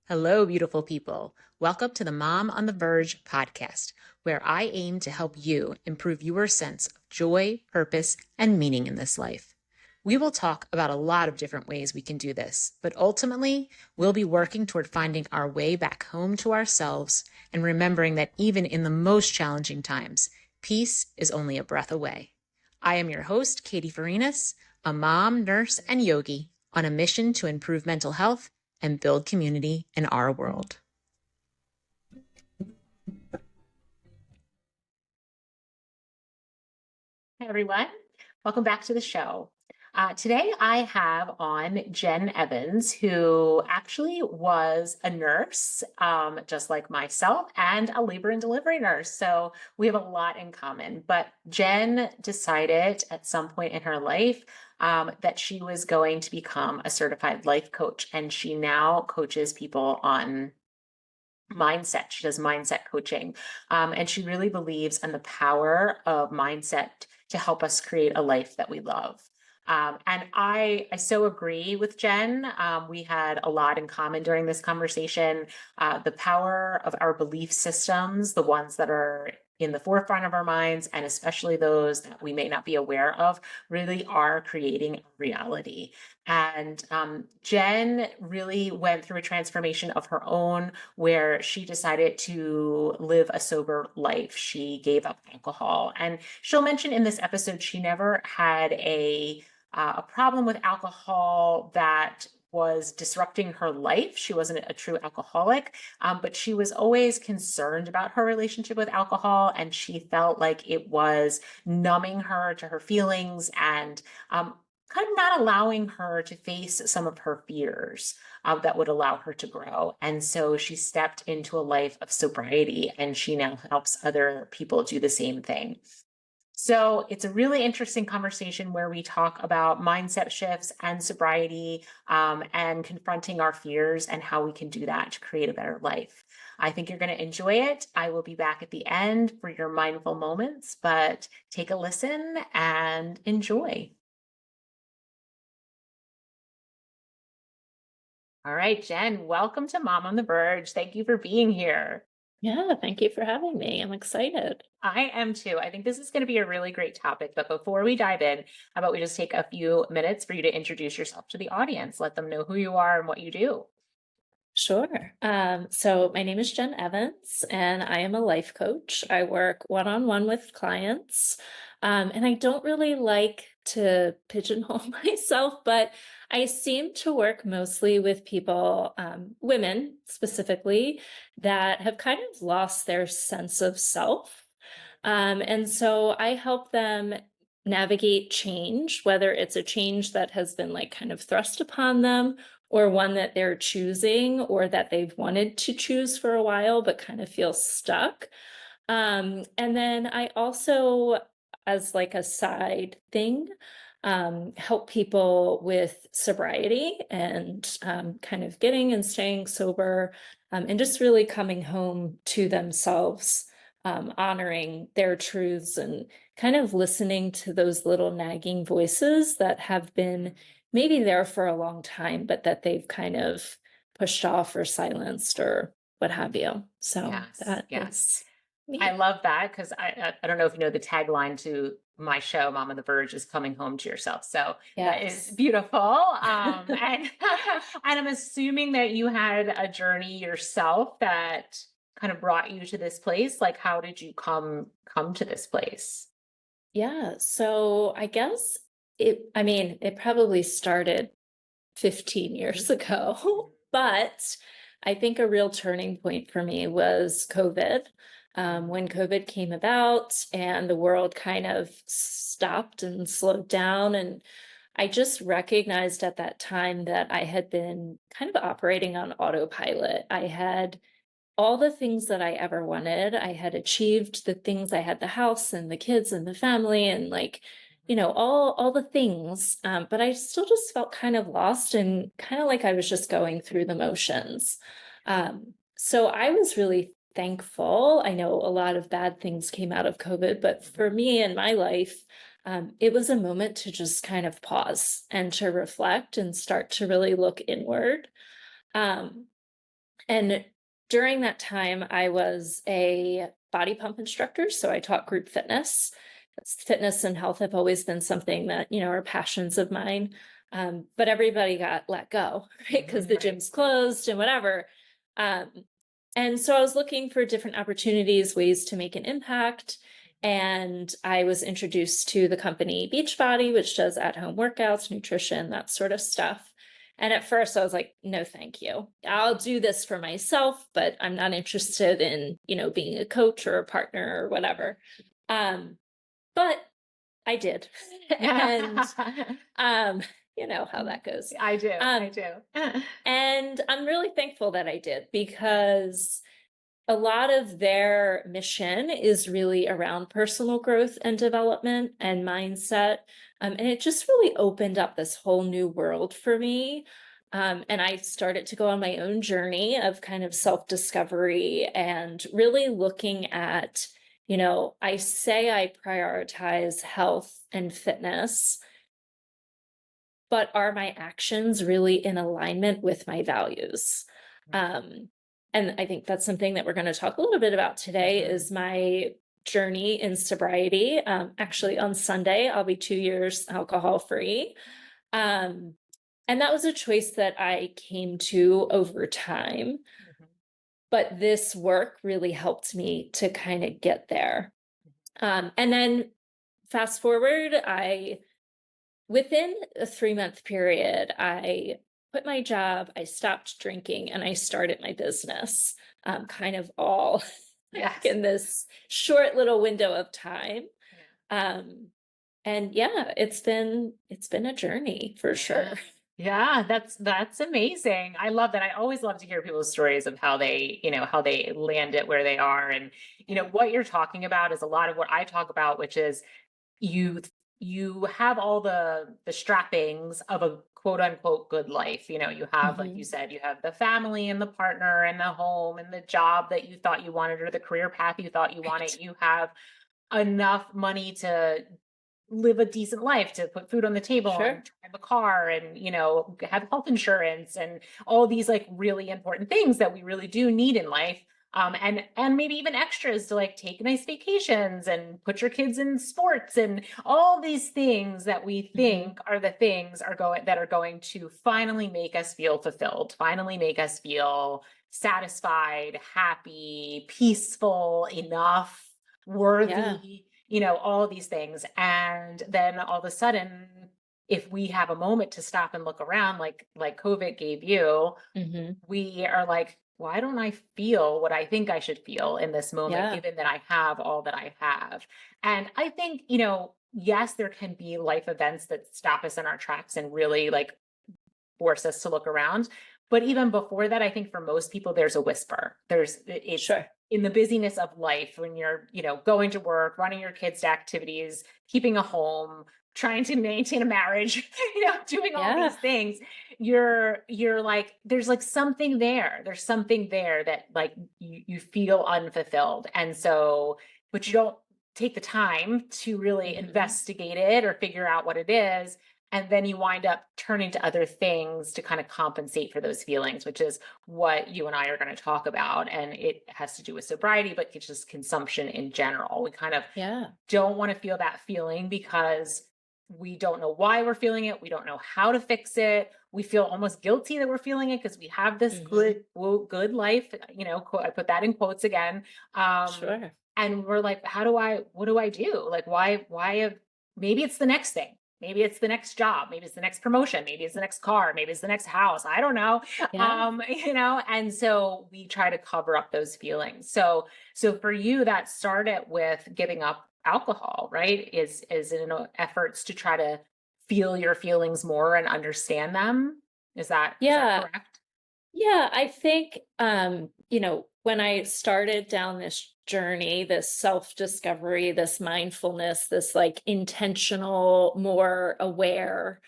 Hello, beautiful people. Welcome to the Mom on the Verge podcast, where I aim to help you improve your sense of joy, purpose, and meaning in this life. We will talk about a lot of different ways we can do this, but ultimately, we'll be working toward finding our way back home to ourselves and remembering that even in the most challenging times, peace is only a breath away. I am your host, Katie Farinas, a mom, nurse, and yogi on a mission to improve mental health and build community in our world. Hi, everyone. Welcome back to the show. Today I have on Jen Evans, who actually was a nurse, just like myself, and a labor and delivery nurse. So we have a lot in common. But Jen decided at some point in her life that she was going to become a certified life coach, and she now coaches people on mindset. She does mindset coaching. And she really believes in the power of mindset to help us create a life that we love. And I so agree with Jen. We had a lot in common during this conversation. The power of our belief systems, the ones that are in the forefront of our minds, and especially those that we may not be aware of, really are creating reality. And Jen really went through a transformation of her own where she decided to live a sober life. She gave up alcohol. And she'll mention in this episode, she never had a problem with alcohol that was disrupting her life. She wasn't a true alcoholic, but she was always concerned about her relationship with alcohol. And she felt like it was numbing her to her feelings and kind of not allowing her to face some of her fears that would allow her to grow. And so she stepped into a life of sobriety, and she now helps other people do the same thing. So it's a really interesting conversation where we talk about mindset shifts and sobriety and confronting our fears and how we can do that to create a better life. I think you're going to enjoy it. I will be back at the end for your mindful moments, but take a listen and enjoy. All right, Jen, welcome to Mom on the Verge. Thank you for being here. Yeah, thank you for having me. I'm excited. I am too. I think this is going to be a really great topic. But before we dive in, how about we just take a few minutes for you to introduce yourself to the audience, let them know who you are and what you do. Sure. So my name is Jen Evans, and I am a life coach. I work one-on-one with clients, and I don't really like to pigeonhole myself, but I seem to work mostly with people, women specifically, that have kind of lost their sense of self. And so I help them navigate change, whether it's a change that has been like kind of thrust upon them or one that they're choosing or that they've wanted to choose for a while but kind of feel stuck. And then I also, as like a side thing, help people with sobriety and kind of getting and staying sober and just really coming home to themselves, honoring their truths and kind of listening to those little nagging voices that have been maybe there for a long time, but that they've kind of pushed off or silenced or what have you. So Yes, that yes. is I me. love that because I don't know if you know the tagline to my show, Mom on the Verge, is coming home to yourself. So that is Yes. beautiful. And and I'm assuming that you had a journey yourself that kind of brought you to this place. Like, how did you come to this place? Yeah. So I guess I mean, it probably started 15 years ago, but I think a real turning point for me was COVID. When COVID came about and the world kind of stopped and slowed down. And I just recognized at that time that I had been kind of operating on autopilot. I had all the things that I ever wanted. I had achieved the things. I had the house and the kids and the family and like, all the things. But I still just felt kind of lost and kind of like I was just going through the motions. So I was really thankful. I know a lot of bad things came out of COVID, but for me in my life, it was a moment to just kind of pause and to reflect and start to really look inward. Um, And during that time, I was a body pump instructor. So I taught group fitness. Fitness and health have always been something that, are passions of mine. But everybody got let go, right? Because the Right. gym's closed and whatever. Um, and so I was looking for different opportunities, ways to make an impact. And I was introduced to the company Beachbody, which does at home workouts, nutrition, that sort of stuff. And at first I was like, no, thank you. I'll do this for myself, but I'm not interested in, being a coach or a partner or whatever. But I did. Yeah. And you know how that goes. I do. I Um, do. and I'm really thankful that I did, because a lot of their mission is really around personal growth and development and mindset. And it just really opened up this whole new world for me. And I started to go on my own journey of kind of self discovery and really looking at, I say I prioritize health and fitness, but are my actions really in alignment with my values? Um, and I think that's something that we're going to talk a little bit about today Mhm. is my journey in sobriety. Actually, on Sunday, I'll be 2 years alcohol free. Um, and that was a choice that I came to over time. Mhm. But this work really helped me to kind of get there. And then fast forward, within a 3-month period, I quit my job, I stopped drinking, and I started my business, kind of all like Yes. in this short little window of time. Yeah. Um, and yeah, it's been a journey for Yeah. sure. Yeah, that's amazing. I love that. I always love to hear people's stories of how they, how they landed where they are. And, Yeah. what you're talking about is a lot of what I talk about, which is you you have all the strappings of a quote unquote good life. You have, like you Hmm. said, you have the family and the partner and the home and the job that you thought you wanted or the career path you thought you wanted. Right. You have enough money to live a decent life, to put food on the table and Sure. drive a car and have health insurance and all these like really important things that we really do need in life. And maybe even extras to like take nice vacations and put your kids in sports and all these things that we Hmm. think are the things are going to finally make us feel fulfilled, finally make us feel satisfied, happy, peaceful, enough, Yeah. worthy, all of these things. And then all of a sudden, if we have a moment to stop and look around, like COVID gave you, Hmm. we are like, why don't I feel what I think I should feel in this moment, Yeah. given that I have all that I have? And I think, yes, there can be life events that stop us in our tracks and really like force us to look around. But even before that, I think for most people, there's a whisper. It's Sure. in the busyness of life when you're, going to work, running your kids to activities, keeping a home, trying to maintain a marriage, doing all Yeah. these things. You're like, there's like something there. There's something there that like you feel unfulfilled. And so, but you don't take the time to really Hmm. investigate it or figure out what it is, and then you wind up turning to other things to kind of compensate for those feelings, which is what you and I are going to talk about. And it has to do with sobriety, but it's just consumption in general. We kind of Yeah. don't want to feel that feeling because we don't know why we're feeling it. We don't know how to fix it. We feel almost guilty that we're feeling it because we have this Hmm. good life. I put that in quotes again. Um, Sure. and we're like, what do I do? Like, maybe it's the next thing. Maybe it's the next job. Maybe it's the next promotion. Maybe it's the next car. Maybe it's the next house. I don't know. Yeah. And so we try to cover up those feelings. So for you, that started with giving up alcohol, right? Is in efforts to try to feel your feelings more and understand them. Is that Yeah. correct? Yeah, I think when I started down this journey, this self-discovery, this mindfulness, this like intentional, more aware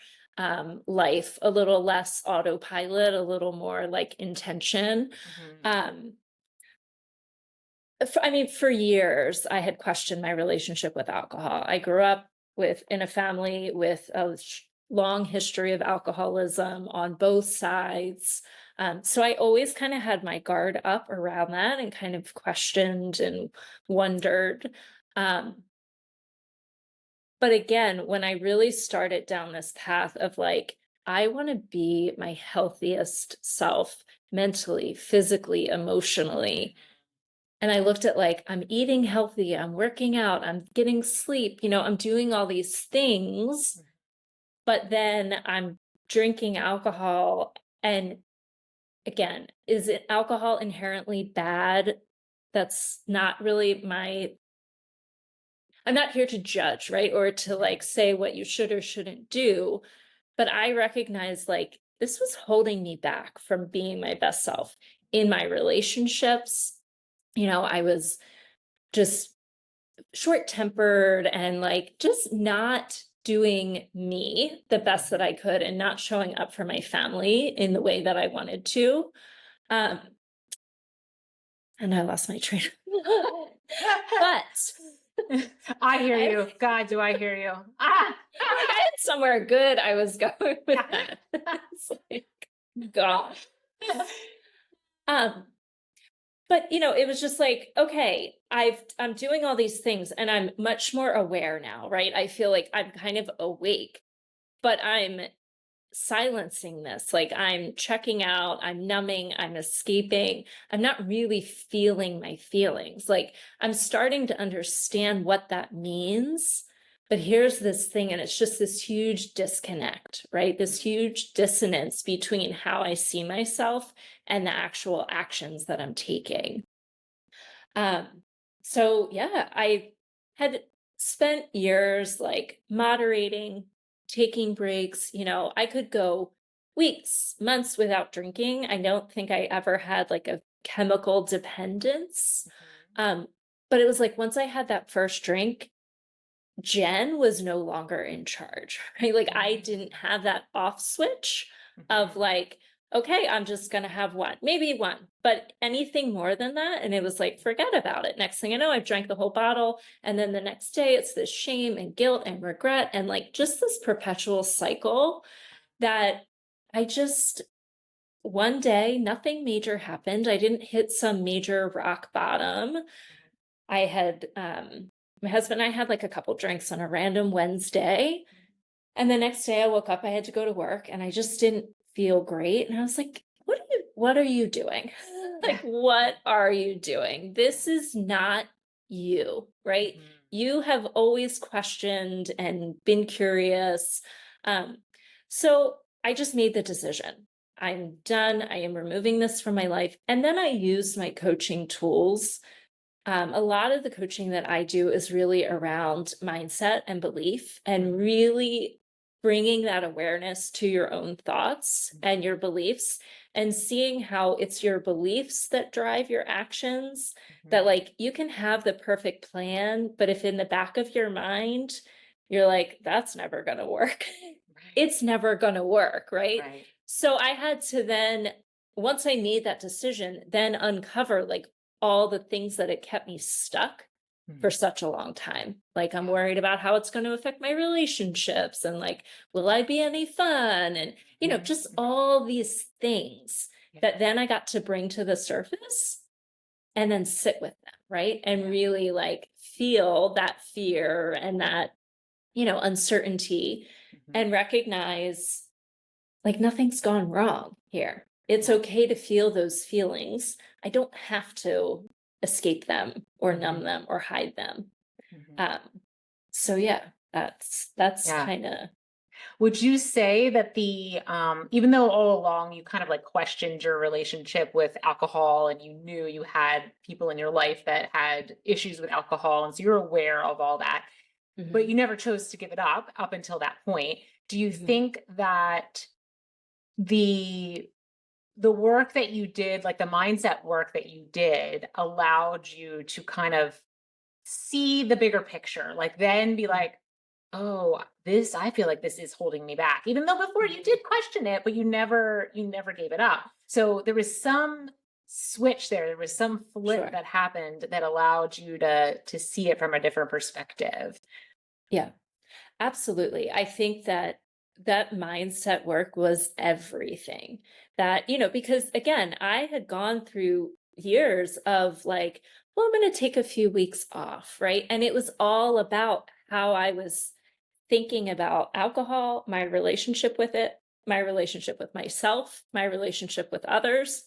life, a little less autopilot, a little more like intention. Hmm. Um, I mean, for years, I had questioned my relationship with alcohol. I grew up in a family with a long history of alcoholism on both sides. So I always kind of had my guard up around that and kind of questioned and wondered. Um, but again, when I really started down this path of like, I want to be my healthiest self mentally, physically, emotionally. And I looked at like, I'm eating healthy, I'm working out, I'm getting sleep, I'm doing all these things, but then I'm drinking alcohol. And again, is it alcohol inherently bad? That's not really I'm not here to judge, right? Or to like say what you should or shouldn't do. But I recognize like this was holding me back from being my best self in my relationships. I was just short tempered and like just not doing me the best that I could and not showing up for my family in the way that I wanted to. Um, and I lost my train. But I hear I, you. God, do I hear you? Ah! like I had somewhere good I was going with that. It's like, gosh. Um, but it was just like, okay, I'm doing all these things and I'm much more aware now, right? I feel like I'm kind of awake, but I'm silencing this. Like I'm checking out, I'm numbing, I'm escaping. I'm not really feeling my feelings. Like I'm starting to understand what that means. But here's this thing, and it's just this huge disconnect, right? This huge dissonance between how I see myself and the actual actions that I'm taking. So yeah, I had spent years like moderating, taking breaks. I could go weeks, months without drinking. I don't think I ever had like a chemical dependence. Um, but it was like once I had that first drink, Jen was no longer in charge, right? Like I didn't have that off switch of like, okay, I'm just going to have one, maybe one, but anything more than that. And it was like, forget about it. Next thing I know, I've drank the whole bottle. And then the next day, it's this shame and guilt and regret and like just this perpetual cycle that I just, one day, nothing major happened. I didn't hit some major rock bottom. I had, my husband and I had like a couple drinks on a random Wednesday. And the next day I woke up, I had to go to work and I just didn't feel great. And I was like, what are you doing? Like, what are you doing? This is not you, right? You have always questioned and been curious. So I just made the decision. I'm done. I am removing this from my life. And then I used my coaching tools. A lot of the coaching that I do is really around mindset and belief and really bringing that awareness to your own thoughts and your beliefs and seeing how it's your beliefs that drive your actions. That like you can have the perfect plan, but if in the back of your mind, you're like, that's never going to work, it's never going to work, right? So I had to then, once I made that decision, then uncover like all the things that had kept me stuck for such a long time. Like I'm worried about how it's going to affect my relationships and like, will I be any fun? And, just all these things that then I got to bring to the surface and then sit with them, right? And really like feel that fear and that, uncertainty and recognize like nothing's gone wrong here. It's okay to feel those feelings. I don't have to escape them or numb them or hide them. Um, so yeah, that's Yeah. kind of. Would you say that even though all along you kind of like questioned your relationship with alcohol and you knew you had people in your life that had issues with alcohol, and so you're aware of all that, but you never chose to give it up until that point. Do you think that the work that you did, like the mindset work that you did, allowed you to kind of see the bigger picture, like then be like, oh, I feel like this is holding me back, even though before you did question it, but you never gave it up. So there was some switch there. There was some flip Sure. that happened that allowed you to see it from a different perspective. Yeah, absolutely. I think that that mindset work was everything. That, because again, I had gone through years of like, well, I'm going to take a few weeks off, right? And it was all about how I was thinking about alcohol, my relationship with it, my relationship with myself, my relationship with others,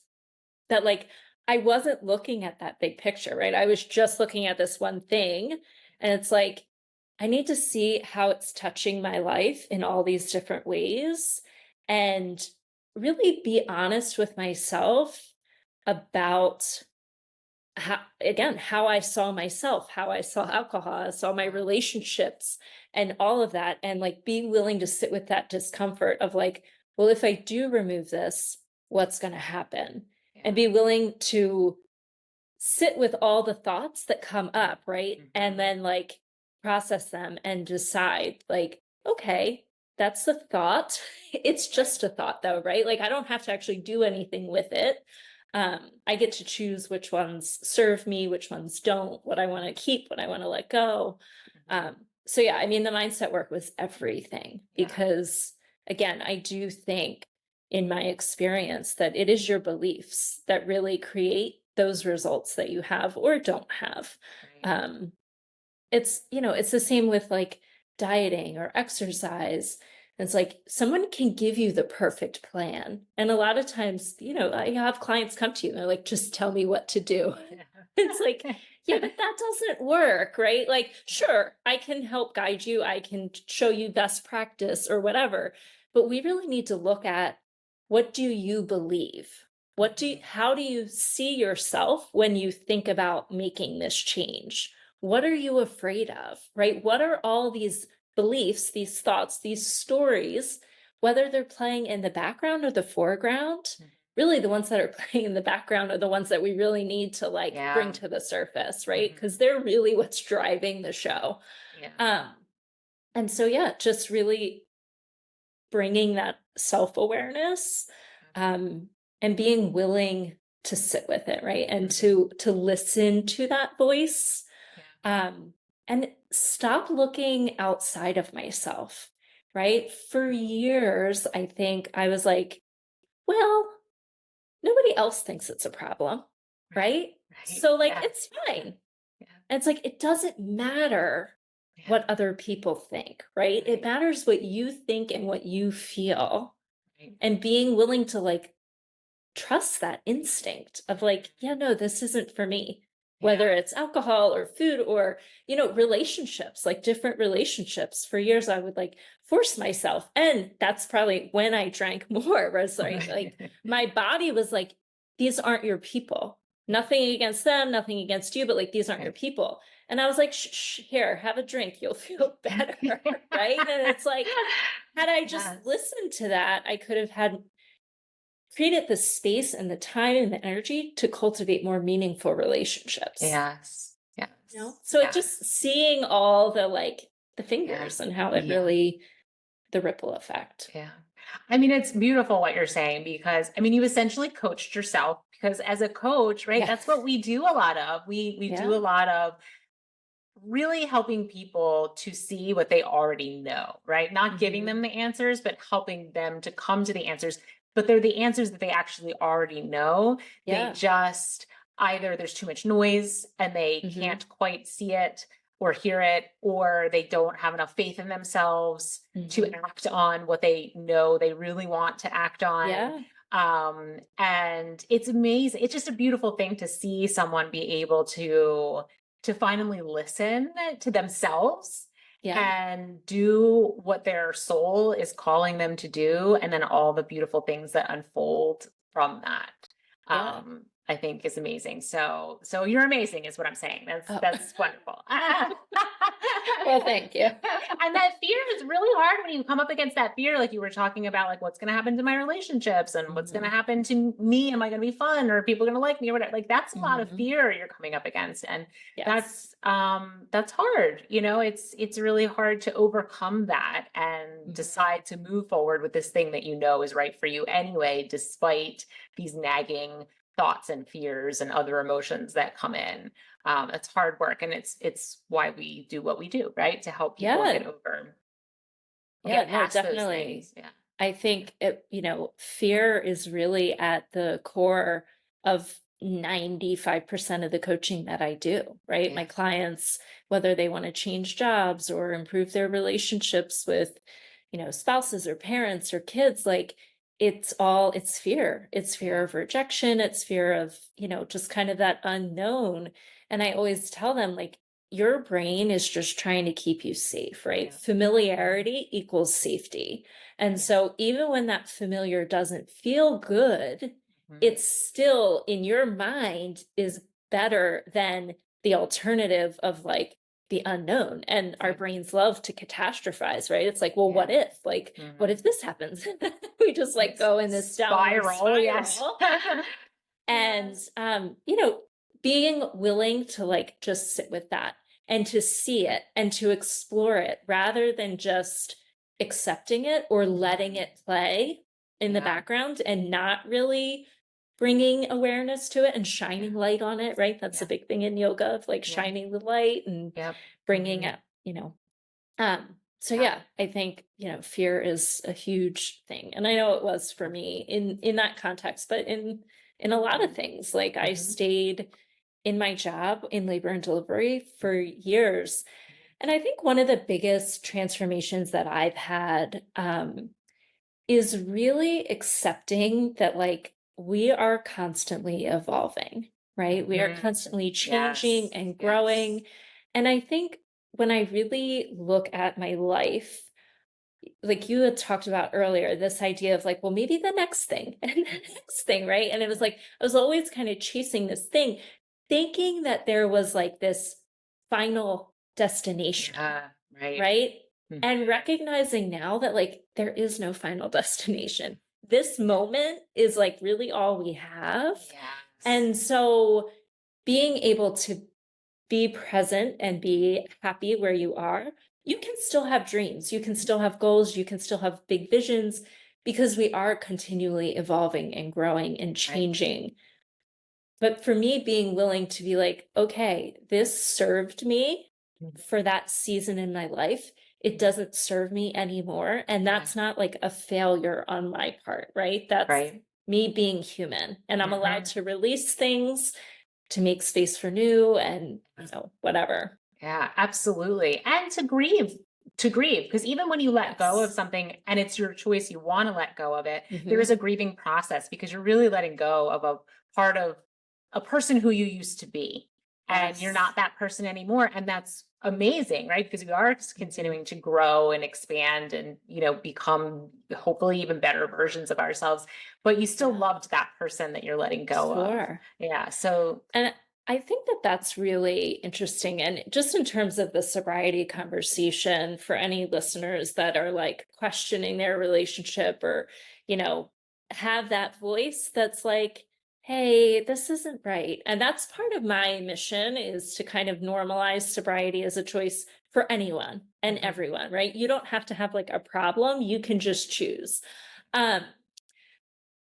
that like I wasn't looking at that big picture, right? I was just looking at this one thing. And it's like, I need to see how it's touching my life in all these different ways and really be honest with myself about how, again, how I saw myself, how I saw alcohol, I saw my relationships and all of that. And like be willing to sit with that discomfort of like, well, if I do remove this, what's going to happen? And Yeah. be willing to sit with all the thoughts that come up, right? And Mhm. then like process them and decide, like, okay, that's the thought. It's Right. just a thought, though, right? Like, I don't have to actually do anything with it. I get to choose which ones serve me, which ones don't, what I want to keep, what I want to let go. Mhm. So, yeah, I mean, the mindset work was everything Yeah. because, again, I do think in my experience that it is your beliefs that really create those results that you have or don't have. Right. Um, it's the same with like dieting or exercise. It's like someone can give you the perfect plan. And a lot of times, I have clients come to you and they're like, just tell me what to do. It's like, Yeah. yeah, but that doesn't work, right? Like, sure, I can help guide you, I can show you best practice or whatever, but we really need to look at what do you believe? Mhm. How do you see yourself when you think about making this change? What are you afraid of, right? What are all these beliefs, these thoughts, these stories, whether they're playing in the background or the foreground? Mhm. Really the ones that are playing in the background are the ones that we really need to like bring Yeah. to the surface, right? Mhm. Because they're really what's driving the show. Yeah. um and so yeah, just really bringing that self-awareness, um and being willing to sit with it, right? And Mhm. to listen to that voice, Yeah. um and stop looking outside of myself, right? For Mhm. years I think I was like, well, nobody else thinks it's a problem, Right. right? Right. So, like, Yeah. it's Yeah. fine. Yeah. And it's like, it doesn't matter Yeah. what other people think, right? It Right. matters what you think and what you feel. Right. And being willing to like trust that instinct of like, Mhm. yeah, no, this isn't for me. Yeah. Whether it's alcohol or food or, relationships, like different relationships. For years, I would like force myself. And that's probably when I drank more, was like my body was like, these aren't your people. Yeah. Nothing against them, nothing against you, but like, these aren't your Right. people. And I was like, here, have a drink. You'll feel better. Right. And it's like, had I just Yes. listened to that, I could have had created the space and the time and the energy to cultivate more meaningful relationships. Yes. Yes. So it Yeah. just seeing all the like the Yeah. fingers and how it Yeah. really the ripple effect. Yeah. I mean, it's beautiful what you're saying because I mean, you essentially coached yourself because as a coach, right, Yeah. that's what we do a lot of. We do Yeah. a lot of really helping people to see what they already know, right? Not giving Hmm. them the answers, but helping them to come to the answers. But they're the answers that they actually already know. They Yeah. just either there's too much noise and they Hmm. can't quite see it or hear it, or they don't have enough faith in themselves to Hmm. act on what they know they really want to act on. Yeah. And it's amazing. It's just a beautiful thing to see someone be able to finally listen to themselves Yeah. and do what their soul is calling them to do, and then all the beautiful things that unfold from that. Yeah. I think is amazing. So you're amazing is what I'm saying. That's Oh. that's wonderful. Well, thank you. And that fear is really hard when you come up against that fear, like you were talking about, like what's going to happen to my relationships and what's going to Hmm. happen to me. Am I going to be fun, or are people going to like me, or whatever? Like that's a lot of Hmm. fear you're coming up against, and Yes. that's hard. It's really hard to overcome that and Hmm. decide to move forward with this thing that you know is right for you anyway, despite these nagging thoughts and fears and other emotions that come in. It's hard work, and it's why we do what we do, right? To help people Yeah. get over. Yeah, get no, past those definitely. things. Yeah. I think fear is really at the core of 95% of the coaching that I do, right? Yeah. My clients, whether they want to change jobs or improve their relationships with, spouses or parents or kids, like it's fear. It's fear Yeah. of rejection. It's fear of, just kind of that unknown. And I always tell them, like, your brain is just trying to keep you safe, right? Yeah. Familiarity equals safety. And Yeah. so even when that familiar doesn't feel good, Mhm. it's still in your mind is better than the alternative of like the unknown. And our Right. brains love to catastrophize, right? It's like, well, Yeah. what if? Like, what Mhm. if this happens? We just like It's go in this downward spiral. Yes. spiral. And Yes. being willing to like just sit with that and to see it and to explore it rather than just accepting it or letting Mhm. it play in the Yeah. background and not really bringing awareness to it and Yeah. shining light on it, right? That's a Yeah. big thing in yoga of like Yeah. shining the light and Yep. bringing Mhm. it, so Yeah. yeah, I think, fear is a huge thing. And I know it was for me in that context, but in a lot of Mhm. things, like I Mhm. stayed in my job in labor and delivery for years. And I think one of the biggest transformations that I've had is really accepting that like we are constantly evolving, right? We are Mhm. constantly changing Yes. and Yes. growing. And I think when I really look at my life, like you had talked about earlier, this idea of like, well, maybe the next thing and the Mhm. next thing, right? And it was Yeah. like, I was always kind of chasing this thing, thinking that there was like this final destination, Yeah. Right. right? Mhm. And recognizing now that like there is no final destination. This moment is like really all we have. Yes. And so being able to be present and be happy where you are, you can still have dreams, you can still have goals, you can still have big visions because we are continually evolving and growing and Right. changing. But for me, being willing to be like, okay, this served me Mhm. for that season in my life. It Mhm. doesn't serve me anymore. And Yeah. that's not like a failure on my part, right? That's Right. me being human. And I'm allowed Mhm. to release things to make space for new and, whatever. Yeah, absolutely. And to grieve, because even when you let go of Yes. something and it's your choice, you want to let go of it, there is Hmm. a grieving process because you're really letting go of a part of a person who you used to be. And you're Yes. not that person anymore. And that's amazing, right? Because we are Hmm. continuing to grow and expand and, become hopefully even better versions of ourselves. But you still Yeah. loved that person that you're letting go of. Sure. Yeah. So, And I think that that's really interesting. And just in terms of the sobriety conversation, for any listeners that are like questioning their relationship or, you know, have that voice that's like, hey, this isn't right. And that's part of my mission is to kind of normalize sobriety as a choice for anyone and mhm. everyone, right? You don't have to have like a problem, you can just choose. Um,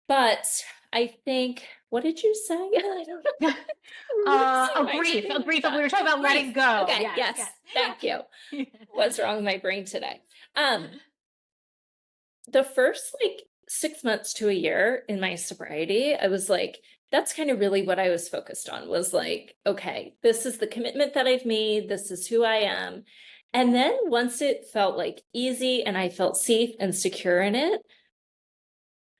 but I think, what did you say? I don't know. I'm losing my A train of grief. We thought. were talking about letting Grief. go. Okay, Yes, yes. Thank you. yes. What's wrong with my brain today? The first like 6 months to a year in my sobriety, I was like, that's kind of really what I was focused on was like, okay, this is the commitment that I've made, this is who I am. And then once it felt like easy and I felt safe and secure in it,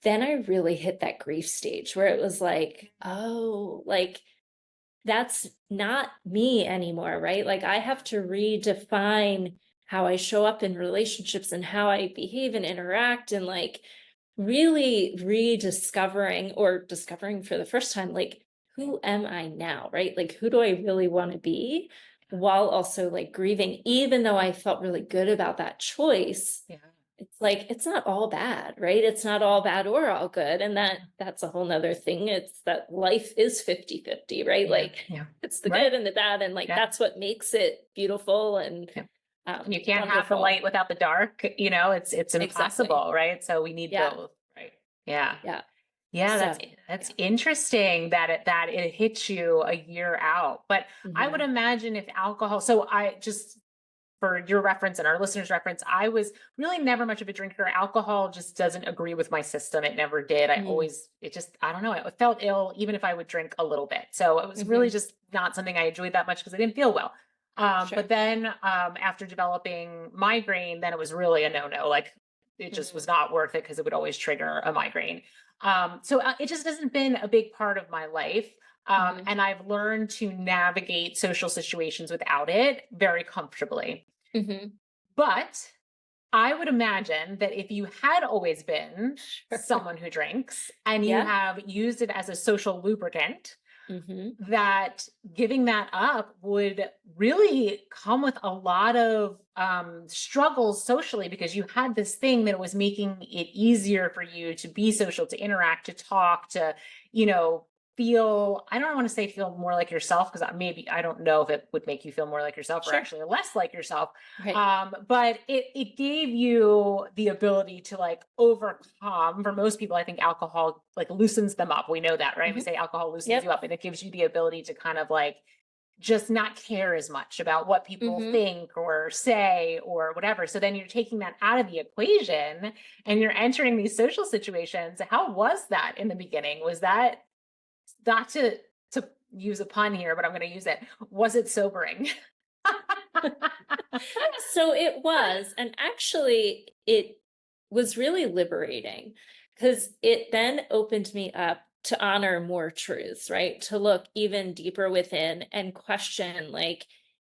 then I really hit that grief stage where it was like, oh, like that's not me anymore, right? Like I have to redefine how I show up in relationships and how I behave and interact and like really rediscovering or discovering for the first time, like, who am I now, right? Like, who do I really want to be? While also like grieving, even though I felt really good about that choice, Yeah, it's like it's not all bad, right? It's not all bad or all good. And yeah, that's a whole nother thing. It's that life is 50-50, right? yeah, Like yeah. it's the Right. good and the bad. And like Yeah, that's what makes it beautiful and yeah. And you can't have the wonderful. light without the dark. It's Exactly. impossible, right? So we need Yeah. both, right? Yeah. Yeah. Yeah, So that's yeah. interesting that it hits you a year out. But I would Hmm. imagine if alcohol, so I just for your reference and our listeners' reference, I was really never much of a drinker. Alcohol just doesn't agree with my system. It never did. Mm, It just, I don't know, it felt ill even if I would drink a little bit. So it was really hmm. just not something I enjoyed that much because I didn't feel well. But Sure. then after developing migraine, then it was really a no-no. Like it just was Mm, not worth it because it would always trigger a migraine. It just hasn't been a big part of my life. hmm. And I've learned to navigate social situations without it very comfortably. Hmm. But I would imagine that if you had always been Sure. someone who drinks and you Yeah. have used it as a social lubricant, Hmm. that giving that up would really come with a lot of struggles socially because you had this thing that was making it easier for you to be social, to interact, to talk, to, you know, feel, I don't want to say feel more like yourself because maybe I don't know if it would make you feel more like yourself or Sure. actually less like yourself. Right. But it gave you the ability to like overcome. For most people, I think alcohol like loosens them up. We know that, right? We Hmm. say alcohol loosens you Yep. up and it gives you the ability to kind of like just not care as much about what people Hmm. think or say or whatever. So then you're taking that out of the equation and you're entering these social situations. How was that in the beginning? Was that, not to use a pun here, but I'm going to use it. Was it sobering? So it was, and actually, it was really liberating because it then opened me up to honor more truths, right? To look even deeper within and question, like,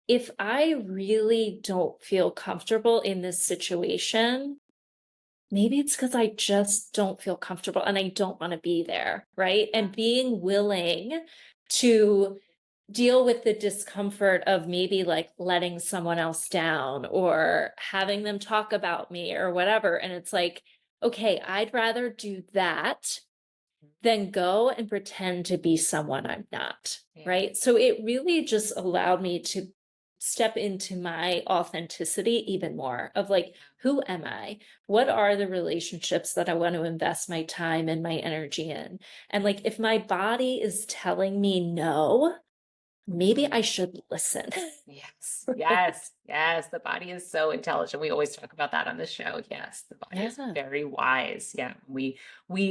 if I really don't feel comfortable in this situation, maybe it's because I just don't feel comfortable and I don't want to be there, right? And being willing to deal with the discomfort of maybe like letting someone else down or having them talk about me or whatever. And it's like, okay, I'd rather do that than go and pretend to be someone I'm not. Yeah. Right. So it really just allowed me to step into my authenticity even more of like, who am I? What are the relationships that I want to invest my time and my energy in? And like, if my body is telling me no, maybe Mhm. I should listen. Yes, yes, yes. The body is so intelligent. We always talk about that on the show. Yes, the body is Yeah. very wise. Yeah, we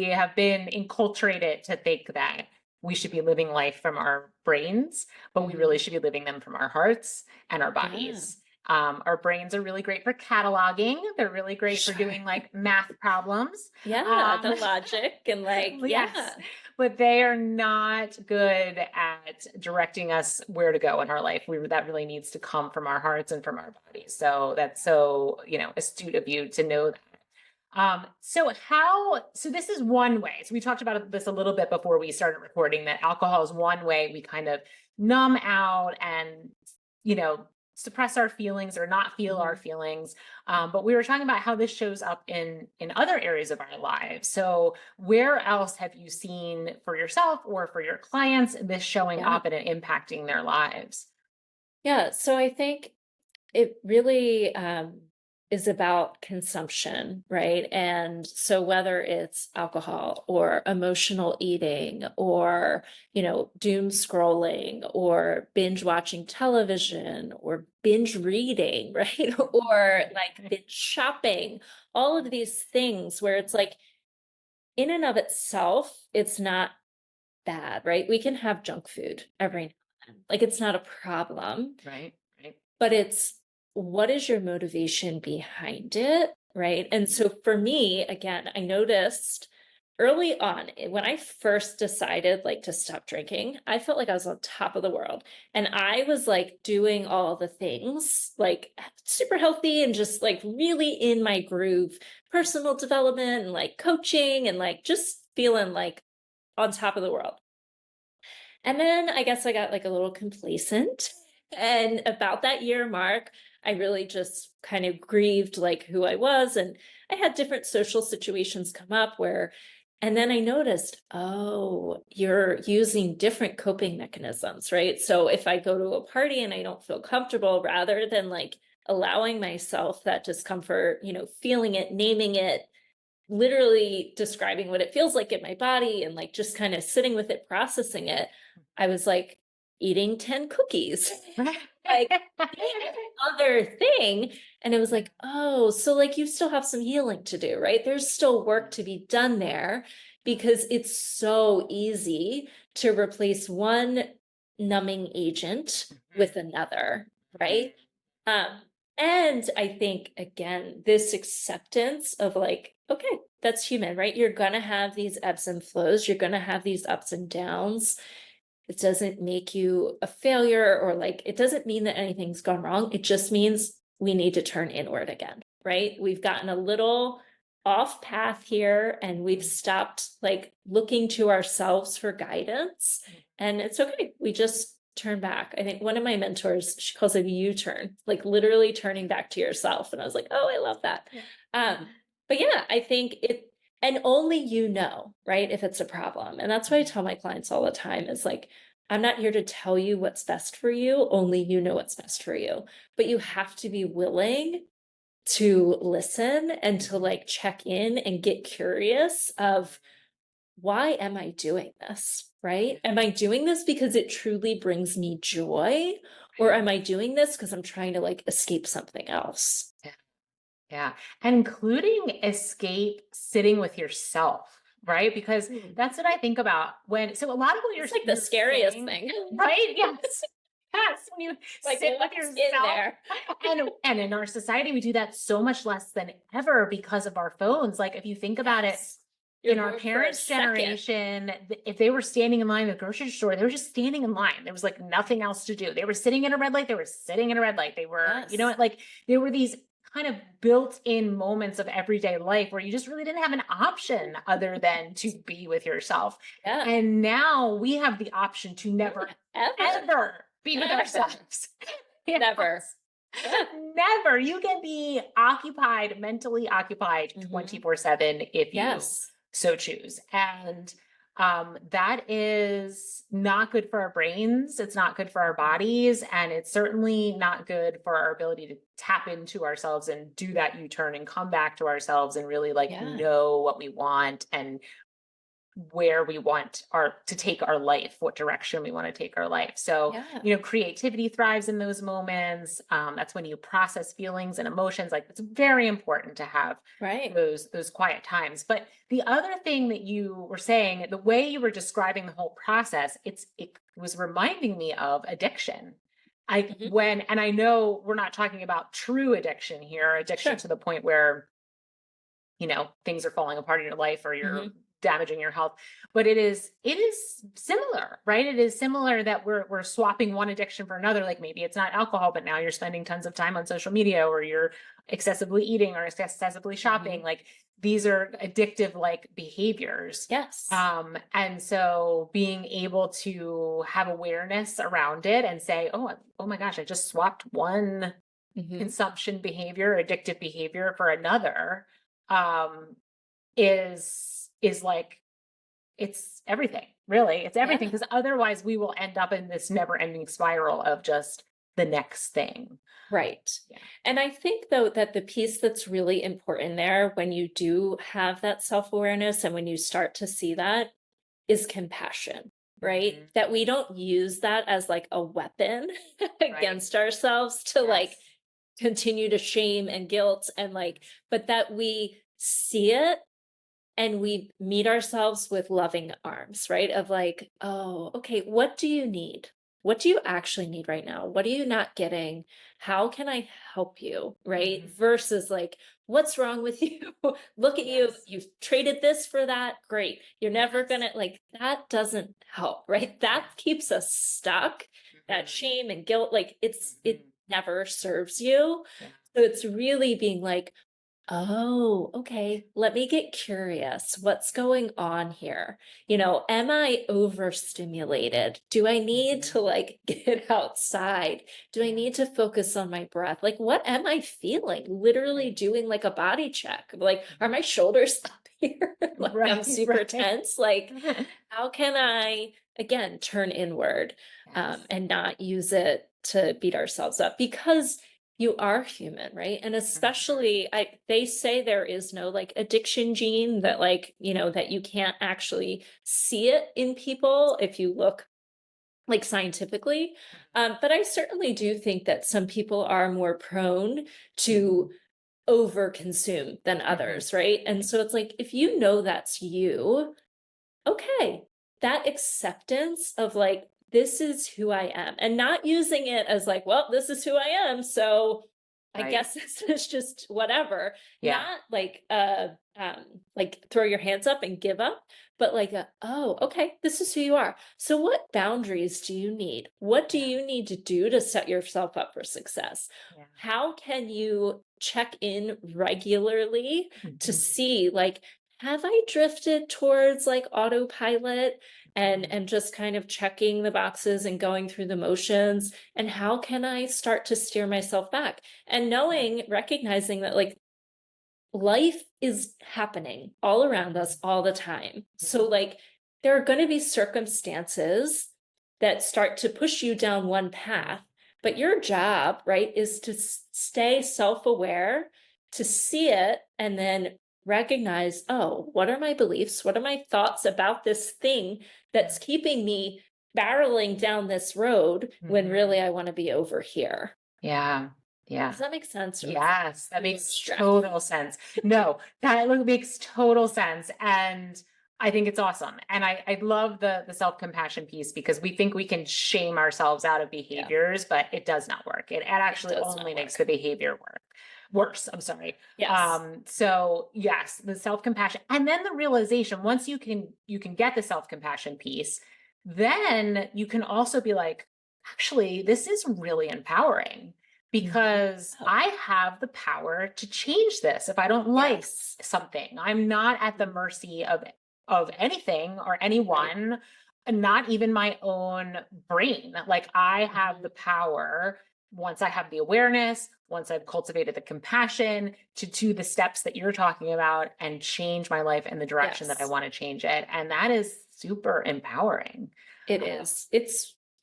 have been enculturated to think that we should be living life from our brains, but we really Hmm. should be living them from our hearts and our Yeah. bodies. Our brains are really great for cataloging. They're really great for Sure. doing like math problems. Yeah. Um, The logic and like, yes, yeah. but they are not good at directing us where to go in our life. That really needs to come from our hearts and from our bodies. So that's so, you know, astute of you to know that. So this is one way. So we talked about this a little bit before we started recording, that alcohol is one way we kind of numb out and, you know, suppress our feelings or not feel our Hmm. feelings. But we were talking about how this shows up in other areas of our lives. So where else have you seen for yourself or for your clients this showing Yeah. up and it impacting their lives? Yeah. So I think it really is about consumption, right? And so whether it's alcohol or emotional eating or, doom scrolling or binge watching television or binge reading, right? Or like binge shopping, all of these things where it's like, in and of itself, it's not bad, right? We can have junk food every now and then. Like it's not a problem, Right, right. but it's what is your motivation behind it, right? And so for me, again, I noticed early on when I first decided like to stop drinking, I felt like I was on top of the world. And I was like doing all the things like super healthy and just like really in my groove, personal development and like coaching and like just feeling like on top of the world. And then I guess I got like a little complacent. And about that year mark, I really just kind of grieved like who I was. And I had different social situations come up where, and then I noticed, oh, you're using different coping mechanisms, right? So if I go to a party and I don't feel comfortable, rather than like allowing myself that discomfort, feeling it, naming it, literally describing what it feels like in my body and like just kind of sitting with it, processing it, I was like, eating 10 cookies, Right. like other thing. And it was like, oh, so like you still have some healing to do, right? There's still work to be done there because it's so easy to replace one numbing agent with another, right? Um, and I think again, this acceptance of like, okay, that's human, right? You're gonna have these ebbs and flows, you're gonna have these ups and downs. It doesn't make you a failure or like it doesn't mean that anything's gone wrong. It just means we need to turn inward again, right? We've gotten a little off path here and we've stopped like looking to ourselves for guidance. And it's okay. We just turn back. I think one of my mentors, she calls it a U-turn, like literally turning back to yourself. And I was like, oh, I love that. Yeah. But yeah, I think it, and only you know, right, if it's a problem. And that's what I tell my clients all the time is like, I'm not here to tell you what's best for you, only you know what's best for you. But you have to be willing to listen and to like check in and get curious of why am I doing this, right? Am I doing this because it truly brings me joy? Or am I doing this because I'm trying to like escape something else? Yeah. Yeah. And including escape sitting with yourself, right? Because Hmm. that's what I think about when, so a lot of what It's like the you're scariest saying, thing. right? Yes. Yes. When you Like sit with what's in yourself. there? And in our society, we do that so much less than ever because of our phones. Like if you think about it, Yes. You're in our bored for a parents' second. generation, if they were standing in line at the grocery store, they were just standing in line. There was like nothing else to do. They were sitting in a red light. They were sitting in a red light. They were, you know Yes. what, like there were these kind of built-in moments of everyday life where you just really didn't have an option other than to be with yourself. Yeah. And now we have the option to never, Ever. ever be with Ever. ourselves. Yes. Never. Yeah. Never. You can be occupied, mentally occupied Mhm. 24/7 if you Yes. so choose. And that is not good for our brains. It's not good for our bodies. And it's certainly not good for our ability to tap into ourselves and do that U turn and come back to ourselves and really like Yeah. know what we want and where we want our to take our life, what direction we want to take our life. So, Yeah. creativity thrives in those moments. That's when you process feelings and emotions. Like it's very important to have Right. those quiet times. But the other thing that you were saying, the way you were describing the whole process, it was reminding me of addiction. I Mhm. when and I know we're not talking about true addiction here, addiction Sure. to the point where things are falling apart in your life or you're Mhm. damaging your health, but it is similar, right? It is similar that we're swapping one addiction for another. Like maybe it's not alcohol, but now you're spending tons of time on social media or you're excessively eating or excessively shopping. Mhm. Like these are addictive like behaviors. Yes. And so being able to have awareness around it and say, oh my gosh, I just swapped one Mhm. consumption behavior, addictive behavior for another, um, is like it's everything, really. It's everything Yeah. because otherwise we will end up in this never-ending spiral of just the next thing. Right. Yeah. And I think though that the piece that's really important there when you do have that self-awareness and when you start to see that is compassion, right? Mhm. That we don't use that as like a weapon Right. against ourselves to like Yes. continue to shame and guilt and like, but that we see it and we meet ourselves with loving arms, right? Of like, oh, okay, what do you need? What do you actually need right now? What are you not getting? How can I help you? Right? Mhm. Versus like, what's wrong with you? Look at you. Yes. You've traded this for that. Great. You're never Yes. gonna like that doesn't help, right? That Yeah. keeps us stuck. That Mhm. shame and guilt, like it Mhm. never serves you. Yeah. So it's really being like, oh, okay. Let me get curious. What's going on here? Am I overstimulated? Do I need Mhm. to like get outside? Do I Yeah. need to focus on my breath? Like, what am I feeling? Literally Right. doing like a body check. Like, are Mhm. my shoulders up here? Like, I'm Right. super Right. tense. Like, how can I, again, turn inward Yes. and not use it to beat ourselves up? Because you are human, right? And Mhm. especially they say there is no like addiction gene that like, that you can't actually see it in people if you look like scientifically. But I certainly do think that some people are more prone to overconsume than Mhm. others, right? And so it's like, if you know that's you, okay, that acceptance of like, this is who I am, and not using it as like, well, this is who I am. So I Right. guess this is just whatever. Yeah. Not like throw your hands up and give up, but like oh, okay, this is who you are. So what boundaries do you need? What do Yeah. you need to do to set yourself up for success? Yeah. How can you check in regularly to Mhm. see like, have I drifted towards like autopilot and Mhm. just kind of checking the boxes and going through the motions? And how can I start to steer myself back? And Yeah. knowing, recognizing that like life is happening all around us Mhm. all the time. So, Mhm. like, there are going to be circumstances that start to push you down one Mhm. path, but your job, right, is to stay self aware, to see it, and then recognize, oh, what are my beliefs? What are my thoughts about this thing Yeah. that's keeping me barreling down this road when really Mhm. I want to be over here? Yeah. Yeah. Does that make sense? Or is Yes, that too makes abstract? total sense. No, that makes total sense. And I think it's awesome. And I love the self-compassion piece because we think we can shame ourselves out of Yeah, behaviors, but it does not work. It it actually does not only makes the work. behavior worse. I'm sorry. Yes. So yes, the self-compassion and then the realization once you can get the self-compassion piece, then you can also be like, actually, this is really empowering Mhm. because Oh, I have the power to change this if I don't like yes. something. I'm not at the Mhm. mercy of anything or Right. anyone, not even my own brain. Like I have the Mhm. power once I have the awareness, once I've cultivated the compassion to do the steps that you're talking about and change my life in the direction that I Yes, want to change it. And that is super empowering. it Uh, is.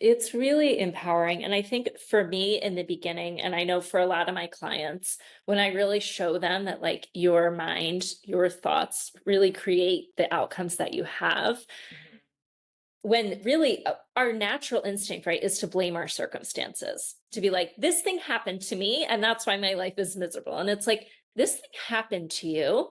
It's really empowering. And I think for me in the beginning, and I know for a lot of my clients, when I really show them that like your mind, your thoughts really create the outcomes that you have, mhm, when really our natural instinct, right, is to blame our circumstances, to be like, this thing happened to me, and that's why my life is miserable. And it's like, this thing happened to you.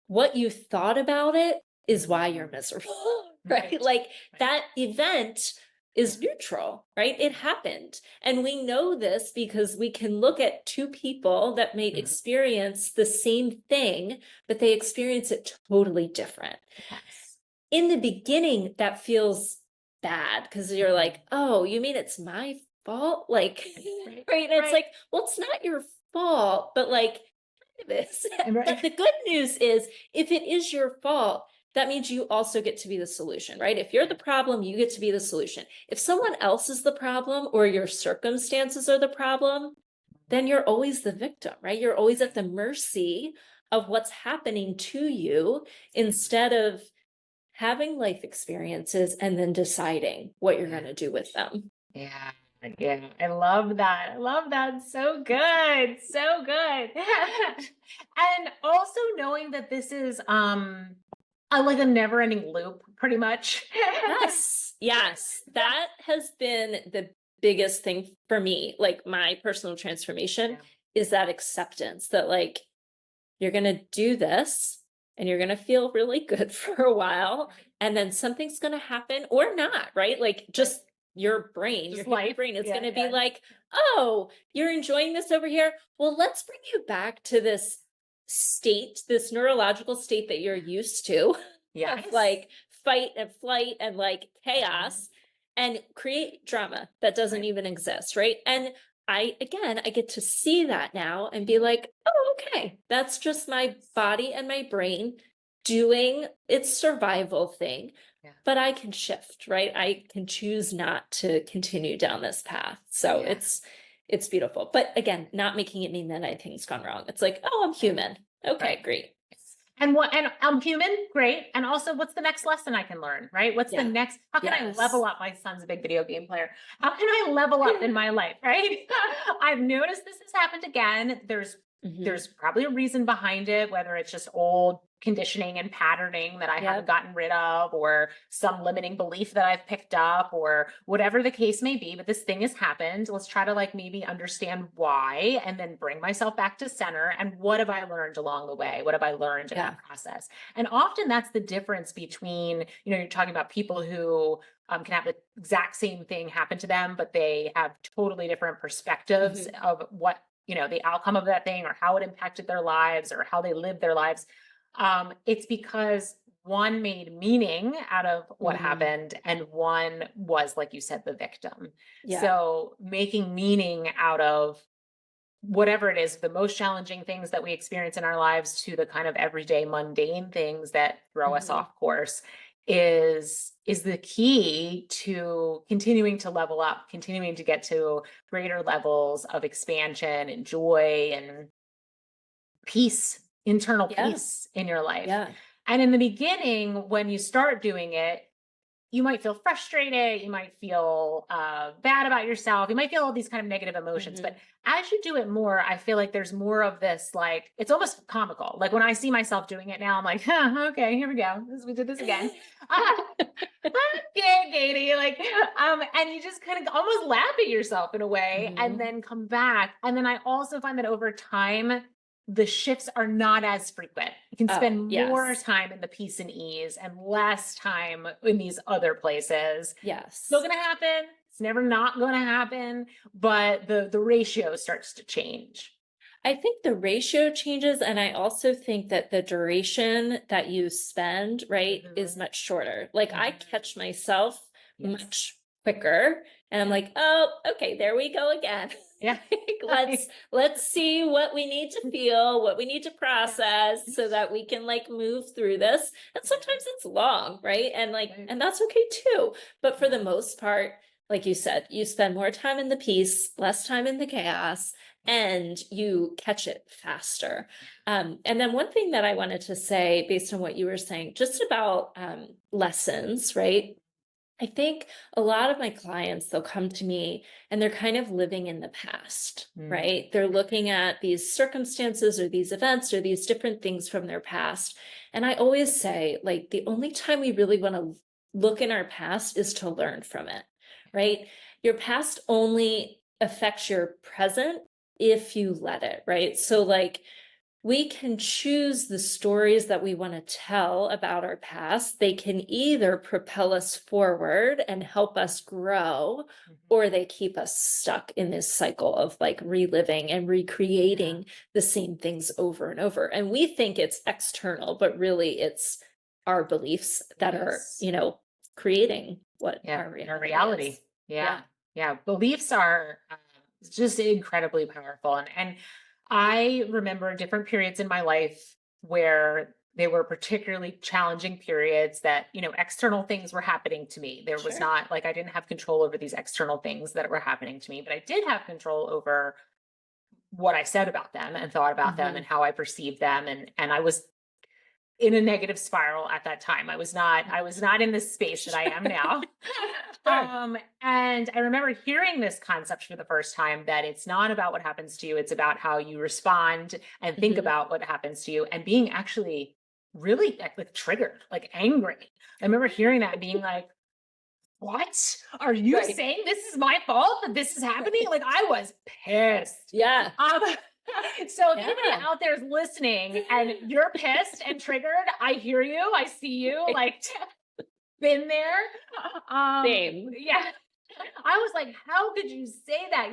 What you thought about it is why you're mhm. miserable, right? Right. Like Right. that event Yeah. is neutral, right? It happened. And we know this because we can look at two people that may Mhm. experience the same thing, but they experience it totally different. Yes. In the beginning, that feels bad because you're like, Mhm. oh, you mean it's my fault? Like, Right. right? And it's Right. like, well, it's not your fault, but like, this. And right. But the good news is, if it is your fault, that means you also get to be the solution, right? If you're the Right. problem, you get to be the solution. If someone else is the problem or your circumstances are the problem, then you're always the victim, right? You're always at Right. the mercy of what's happening to you Yeah. instead of having life experiences and then deciding what you're Yeah. going to do with them. Yeah. Yeah. I love that. I love that. So good. So good. And also knowing that this is like a never-ending loop, pretty much. Yes, yes. Yeah. That has been the biggest thing for me, like my personal transformation Yeah. is that acceptance that like you're going to do this and you're going to feel really good for a while Right. and then something's going to happen or not, right? Like Right. just your brain, your Just human life. brain is Yeah. going to be Yeah. like, "Oh, you're enjoying this over here. Well, let's bring you back to this state, this neurological state that you're used to of Yes. like fight and flight and like Mhm. chaos and create drama that doesn't Right. even exist, right?" And I get to see that now and be Mhm. like, oh, okay, that's just my body and my brain doing its survival thing. Yeah. But I can shift, right? I can choose not to continue down this path. So Yeah. it's beautiful. But again, not making it mean that anything's gone wrong. It's like, oh, I'm Right. human. Okay, Right. great. And I'm human, great. And also, what's the next lesson I can learn, right? What's the Yeah. next, how can I level Yes. up? My son's a big video game player. How can I level up in my life, right? I've noticed this has happened again. There's Mhm. There's probably a reason behind it, whether it's just old conditioning and patterning that I haven't Yep. gotten rid of, or some limiting belief that I've picked up, or whatever the case may be. But this thing has happened. Let's try to like maybe understand why and then bring myself back to center. And what have I learned along the way? What have I learned in Yeah. that process? And often that's the difference between, you're talking about people who can have the exact same thing happen to them, but they have totally different perspectives Mhm. of what, the outcome of that thing or how it impacted their lives or how they lived their lives. It's because one made meaning out of what Mhm. happened and one was, like you said, the victim. Yeah. So making meaning out of whatever it is, the most challenging things that we experience in our lives to the kind of everyday mundane things that throw us Mhm. off course is the key to continuing to level up, continuing to get to greater levels of expansion and joy and peace, internal Yeah. peace in your life. Yeah. And in the beginning, when you start doing it, you might feel frustrated, you might feel bad about yourself, you might feel all these kind of negative emotions. But Mhm. as you do it more, I feel like there's more of this, like, it's almost comical. Like when I see myself doing it now, I'm like, huh, okay, here we go. We did this again. Okay, Katie. Like, and you just kind of almost laugh at yourself in a way and Mhm. then come back. And then I also find that over time, the shifts are not as frequent. You can Oh, spend more yes. time in the peace and ease and less time in these other places. Still Yes. gonna happen. It's never not gonna happen, but the ratio starts to change. I think the ratio changes, and I also think that the duration that you spend, right, is Mhm, much shorter. Like I mhm. catch myself Yes. much quicker, and I'm Yeah. like, "Oh, okay, there we go again." Yeah. Like, let's see what we need to feel, what we need to Yeah. process so that we can like move through this. And Yeah. sometimes it's long, right? And like, Right. and that's okay too. But for Yeah. the most part, like you said, you spend more time in the peace, less time in the chaos, and you catch it faster. And then one thing that I wanted to say, based on what you were saying, just about lessons, right? I think a lot of my clients, they'll come to me and they're kind of living in the past, Mm. right? They're looking at these circumstances or these events or these different things from their past. And I always say, like, the only time we really want to look in our past is to learn from it, right? Your past only affects your present if you let it, right? So, like, we can choose the stories that we want to tell about our past. They can either propel us forward and help us grow, Mhm. or they keep us stuck in this cycle of like reliving and Yeah. recreating the same things over and over. And we think it's external, but really it's our beliefs that are, Yes. creating what Yeah. our In our reality reality. is. Yeah. Yeah. Yeah. Beliefs are just incredibly powerful. And I remember different periods in my life where they were particularly challenging periods that, external things were happening to me. There was Sure. not like I didn't have control over these external things that were happening to me, but I did have control over what I said about them and thought about them Hmm. and how I perceived them. And I was in a negative spiral at that time. I was not in this space that I am now. Sure. And I remember hearing this concept for the first time, that it's not about what happens to you, it's about how you respond and think Hmm. about what happens to you, and being actually really like triggered, like angry. I remember hearing that and being like, what are you Right. saying? This is my fault that this is happening? Like I was pissed. Yeah. Um, so if anybody Yeah. out there is listening and you're pissed and triggered, I hear you. I see you. Like been there. Same. Yeah. I was like, how could you say that?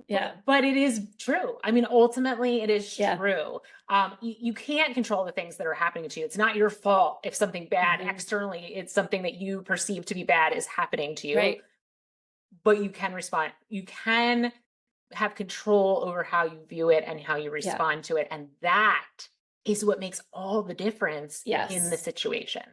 Yeah. But it is true. I mean, ultimately, it is Yeah. true. You can't control the things that are happening to you. It's not your fault if something bad Mhm. externally, it's something that you perceive to be bad is happening to you. Right. But you can respond. You can have control over how you view it and how you Yeah. respond to it. And that is what makes all the difference in the Yes. situation.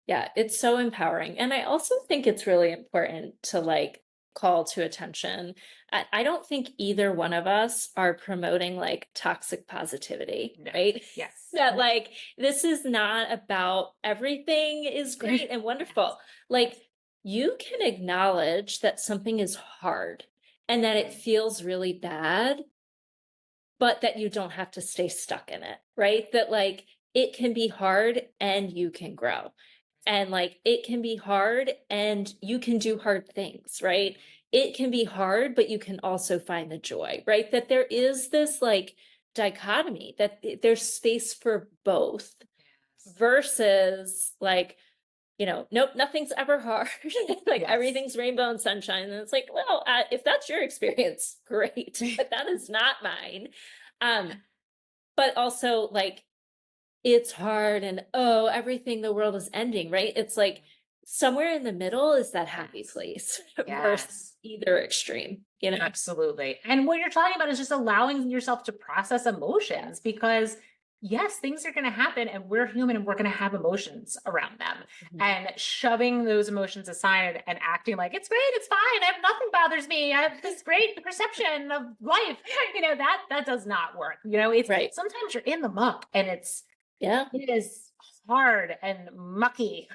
Yeah. It's so empowering. And I also think it's really important to like call to attention. I don't think either one of us are promoting like toxic positivity, No. right? Yes. That like this is not about everything is great and Yes. wonderful. Like you can acknowledge that something is hard and that it feels really bad, but that you don't have to stay stuck in it, right? That like it can be hard and you can grow. And like it can be hard and you can do hard things, right? It can be hard, but you can also find the joy, right? That there is this like dichotomy that there's space for both Yes. versus like, nope, nothing's ever hard. Like Yes. everything's rainbow and sunshine. And it's like, well, if that's your experience, great, but that is not mine. Um, but also like it's hard and oh, everything, the world is ending, right? It's like somewhere in the middle is that happy Yes. place versus Yes. either extreme. Absolutely. And what you're talking about is just allowing yourself to process Yeah. emotions because, yes, things are going to happen and we're human and we're going to have emotions around them. Mhm. And shoving those emotions aside and acting like it's great, it's fine, I have nothing bothers me, I have this great perception of life. That does not work. It's Right. sometimes you're in the muck and Yeah. it is hard and mucky.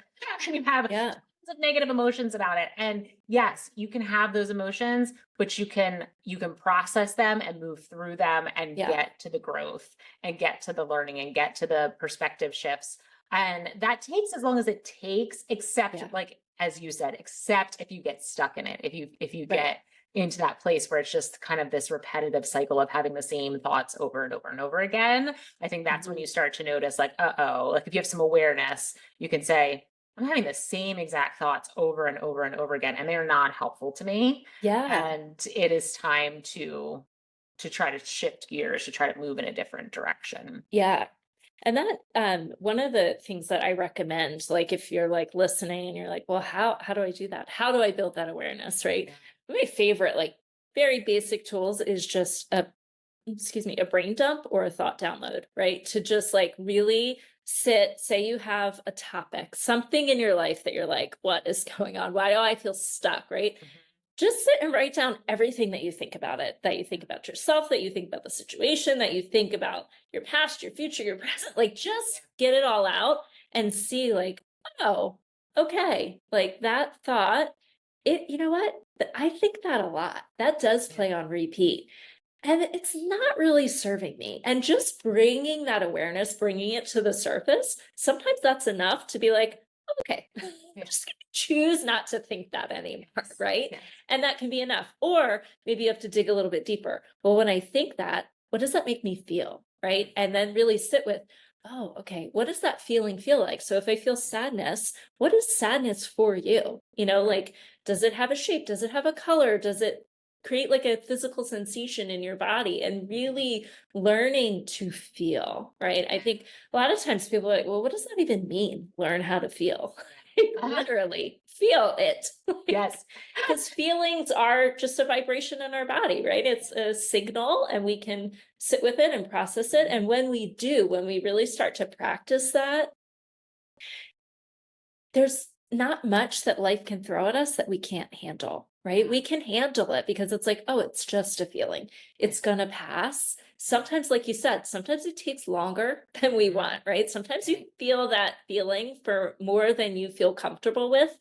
And you have Yeah. of negative emotions about it. And yes, you can have those emotions, but you can process them and move through them and Yeah. get to the growth and get to the learning and get to the perspective shifts. And that takes as long as it takes, except Yeah. like as you said, except if you get stuck in it, if you Right. get into that place where it's just kind of this repetitive cycle of having the same thoughts over and over and over again. I think that's when Mhm. you start to notice like, uh-oh, like if you have some awareness, you can say, I'm having the same exact thoughts over and over and over again, and they're not helpful to me. Yeah. And it is time to try to shift gears, to try to move in a different direction. Yeah. And that one of the things that I recommend, like if you're like listening and you're like, well, how do I do that? How do I build that awareness? Right. Yeah. My favorite, like very basic tools is just a brain dump or a thought download, right? To just like really sit, say you have a topic, something in your life that you're like, what is going on? Why do I feel stuck? Right? Mhm. Just sit and write down everything that you think about it, that you think about yourself, that you think about the situation, that you think about your past, your future, your present, like just get it all out and see like, oh, okay, like that thought, you know what? I think that a lot. That does Yeah. play on repeat. And it's not really serving me. And just bringing that awareness, bringing it to the surface, sometimes that's enough to be like, "Oh, okay, I'm Yeah. just going to choose not to think that anymore, Yes. right?" Yes. And that can be enough. Or maybe you have to dig a little bit deeper. Well, when I think that, what does that make me feel? Right. And then really sit with, oh, okay, what does that feeling feel like? So if I feel sadness, what is sadness for you? Like, does it have a shape? Does it have a color? Does it create like a physical sensation in your body and really learning to feel, right? I think a lot of times people are like, well, what does that even mean? Learn how to feel. Uh-huh. Literally feel it. Yes. Because feelings are just a vibration in our body, right? It's a signal and we can sit with it and process it. And when we do, when we really start to practice that, there's not much that life can throw at us that we can't handle, right? We can handle it because it's like, oh, it's just a feeling. Yeah. It's going to pass. Sometimes, like you said, sometimes it takes longer than we Mhm. want, right? Sometimes you Right. feel that feeling for more than you feel comfortable with.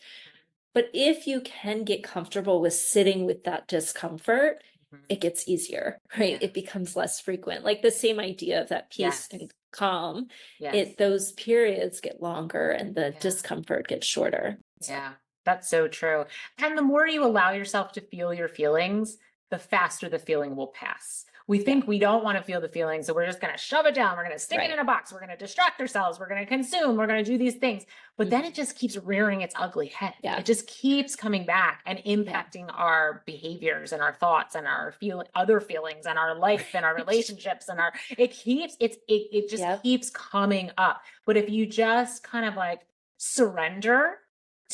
But if you can get comfortable with sitting with that discomfort, Mhm. it gets easier, right? Yeah. It becomes less frequent. Like the same idea of that peace and Yes. calm, Yes. those periods get longer and the Yeah. discomfort gets shorter. So Yeah, that's so true. And the more you allow yourself to feel your feelings, the faster the feeling will pass. We yeah, think we don't want to feel the feeling, so we're just going to shove it down. We're going to stick it right. in a box. We're going to distract ourselves. We're going to consume. We're going to do these things. But then Mhm. it just keeps rearing its ugly head. Yeah, It just keeps coming back and yeah. impacting our behaviors and our thoughts and our other feelings and our life and our Right. relationships and it just Yep. keeps coming up. But if you just kind of like surrender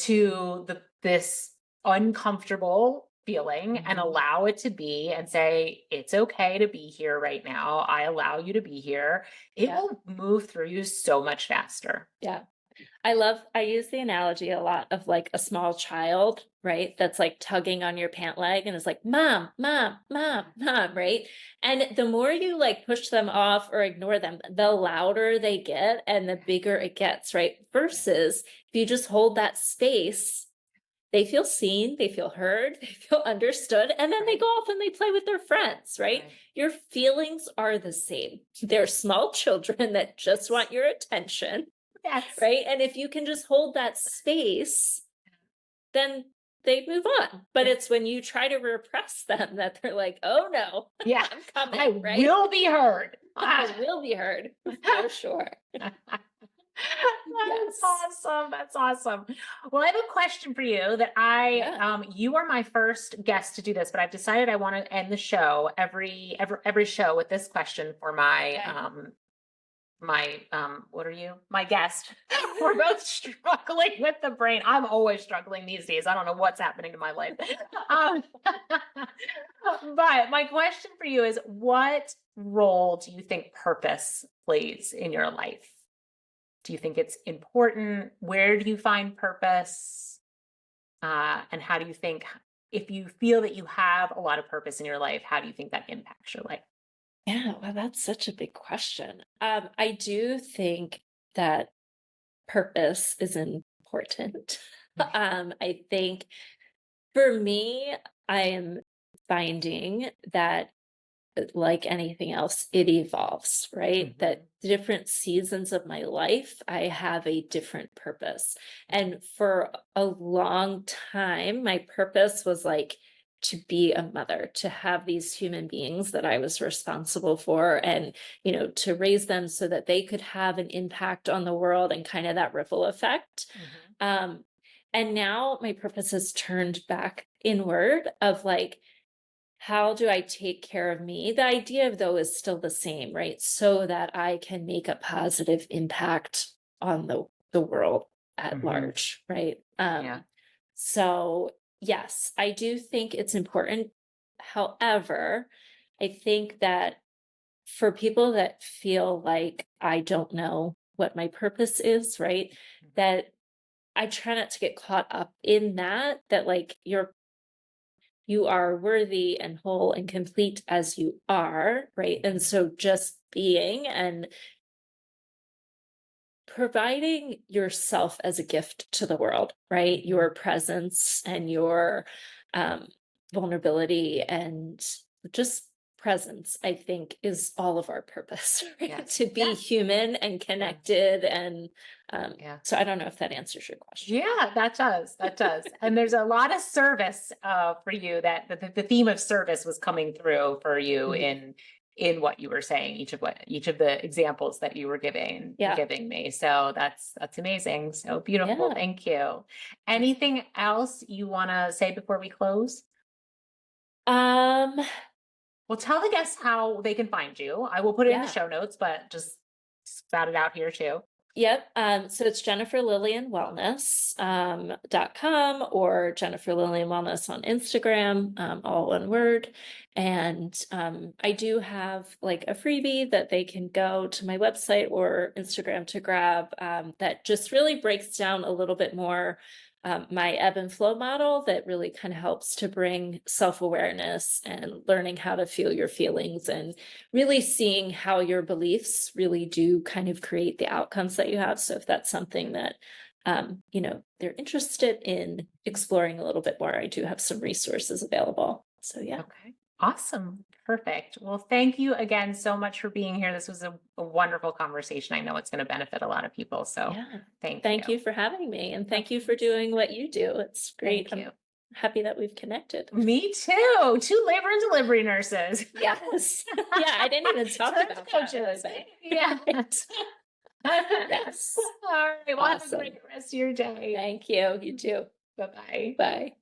to this uncomfortable feeling and Mhm. allow it to be and say it's okay to be here right now, I allow you to be here, it Yeah, will move through you so much faster. yeah. I use the analogy a lot of like a small child, right? That's like tugging on your pant leg and is like, mom, mom, mom, mom, right? And the more you like push them off or ignore them, the louder they get and the bigger it gets, right? Yeah. Versus if you just hold that space, they feel seen, they feel heard, they feel understood, and then they go off and they play with their friends, right? Right. Your feelings are the same. They're small children that just want your attention, Yes. right? And if you can just hold that space, then they move on. But Yeah. it's when you try to repress them that they're like, oh no, Yeah. I'm coming, I right? will be heard. I will be heard for sure. That's Yes. awesome. That's awesome. Well, I have a question for you that Yeah. you are my first guest to do this, but I've decided I want to end the show every show with this question for my Okay. what are you? My guest. We're both struggling with the brain. I'm always struggling these days. I don't know what's happening to my life. Um, but my question for you is, what role do you think purpose plays in your life? Do you think it's important? Where do you find purpose? And how do you think, if you feel that you have a lot of purpose in your life, how do you think that impacts your life? Yeah, well, that's such a big question. I do think that purpose is important. I think for me, I am finding that, like anything else, it evolves, right? Mhm. That different seasons of my life, I have a different purpose. And for a long time, my purpose was like to be a mother, to have these human beings that I was responsible for, and, to raise them so that they could have an impact on the world and kind of that ripple effect. Mhm. Um, and now my purpose has turned back inward of like, how do I take care of me? The idea, though, is still the same, right? So that I can make a positive impact on the world at Mhm. large, right? Yeah. So yes, I do think it's important. However, I think that for people that feel like I don't know what my purpose is, right? That I try not to get caught up in that like you are worthy and whole and complete as you are, right? And so just being and providing yourself as a gift to the world, right? Mhm. Your presence and your um, vulnerability and just presence, I think, is all of our purpose, right? Yes. To be Yes. human and Yes. connected. And Yeah. so I don't know if that answers your question. Yeah, that does. That does. And there's a lot of service for you, that the theme of service was coming through for you Mhm. in what you were saying, each of the examples that you were Yeah. giving me. So that's amazing. So beautiful. Yeah. Thank you. Anything else you want to say before we close? Um, Well, tell the guests how they can find you. I will put it in the yeah. show notes, but just spout it out here too. Yep. So it's Jennifer Lillian Wellness .com or Jennifer Lillian Wellness on Instagram, all one word. And I do have like a freebie that they can go to my website or Instagram to grab, that just really breaks down a little bit more my ebb and flow model that really kind of helps to bring self-awareness and learning how to feel your feelings and really seeing how your beliefs really do kind of create the outcomes that you have. So if that's something that they're interested in exploring a little bit more, I do have some resources available. So yeah. Okay. Awesome. Perfect. Well, thank you again so much for being here. This was a wonderful conversation. I know it's going to benefit a lot of people. So Yeah. thank you. Thank you for having me, and Of thank you for course. doing what you do. It's great. Thank I'm you. happy that we've connected. Me too. Two labor and delivery nurses. Yes. Yeah, I didn't even talk Turned about that coaches. really. Yeah. Right. Yes. All right. Well, have a Awesome. great rest of your day. Thank you. You too. Bye bye. Bye.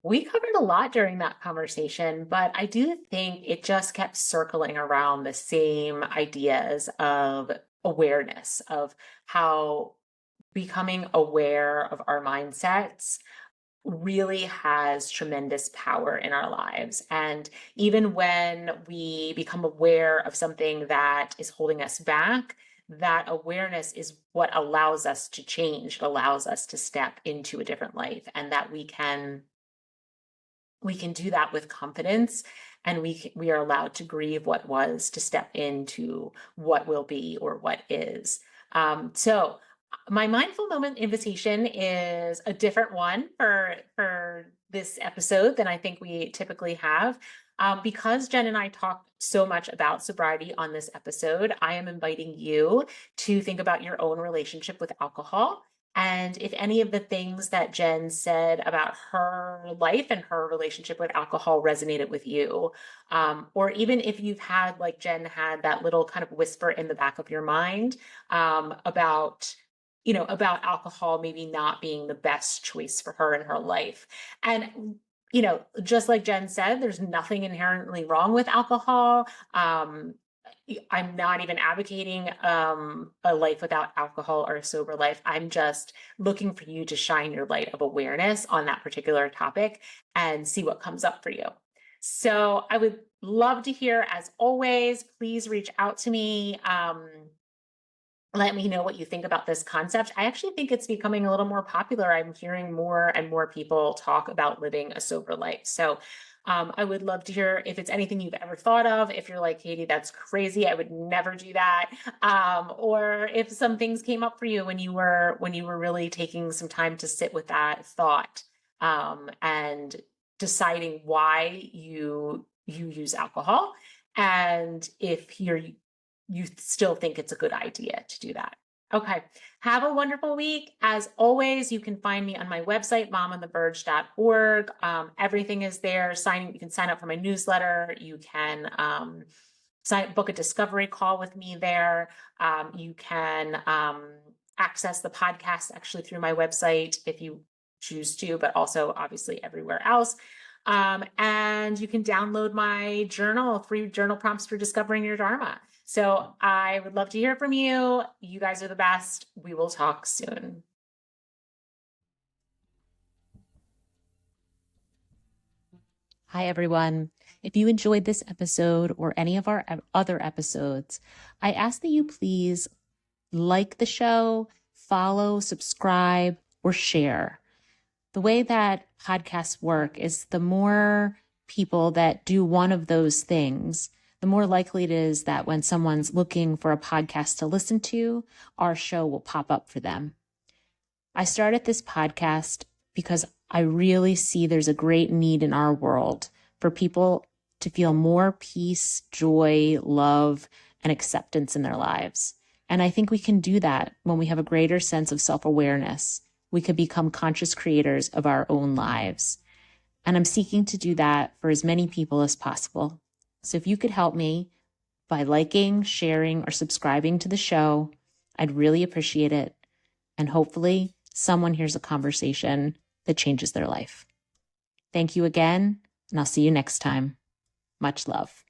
We covered a lot during that conversation, but I do think it just kept circling around the same ideas of awareness, of how becoming aware of our mindsets really has tremendous power in our lives. And even when we become aware of something that is holding us back, that awareness is what allows us to change, it allows us to step into a different life, and that we can do that with confidence and we are allowed to grieve what was to step into what will be or what is. So my mindful moment invitation is a different one for this episode than I think we typically have. Because Jen and I talked so much about sobriety on this episode, I am inviting you to think about your own relationship with alcohol. And if any of the things that Jen said about her life and her relationship with alcohol resonated with you, or even if you've had, like Jen had, that little kind of whisper in the back of your mind about about alcohol maybe not being the best choice for her in her life. And just like Jen said, there's nothing inherently wrong with alcohol. I'm not even advocating a life without alcohol or a sober life. I'm just looking for you to shine your light of awareness on that particular topic and see what comes up for you. So I would love to hear, as always, please reach out to me. Let me know what you think about this concept. I actually think it's becoming a little more popular. I'm hearing more and more people talk about living a sober life. So I would love to hear if it's anything you've ever thought of. If you're like, Katie, that's crazy, I would never do that. Or if some things came up for you when you were really taking some time to sit with that thought and deciding why you use alcohol, and if you still think it's a good idea to do that. Okay. Have a wonderful week. As always, you can find me on my website, momontheverge.org. Everything is there. You can sign up for my newsletter. You can book a discovery call with me there. You can access the podcast actually through my website if you choose to, but also obviously everywhere else. And you can download my journal, 3 journal prompts for discovering your Dharma. So I would love to hear from you. You guys are the best. We will talk soon. Hi, everyone. If you enjoyed this episode or any of our other episodes, I ask that you please like the show, follow, subscribe, or share. The way that podcasts work is the more people that do one of those things, the more likely it is that when someone's looking for a podcast to listen to, our show will pop up for them. I started this podcast because I really see there's a great need in our world for people to feel more peace, joy, love, and acceptance in their lives. And I think we can do that when we have a greater sense of self-awareness. We could become conscious creators of our own lives. And I'm seeking to do that for as many people as possible. So if you could help me by liking, sharing, or subscribing to the show, I'd really appreciate it. And hopefully someone hears a conversation that changes their life. Thank you again, and I'll see you next time. Much love.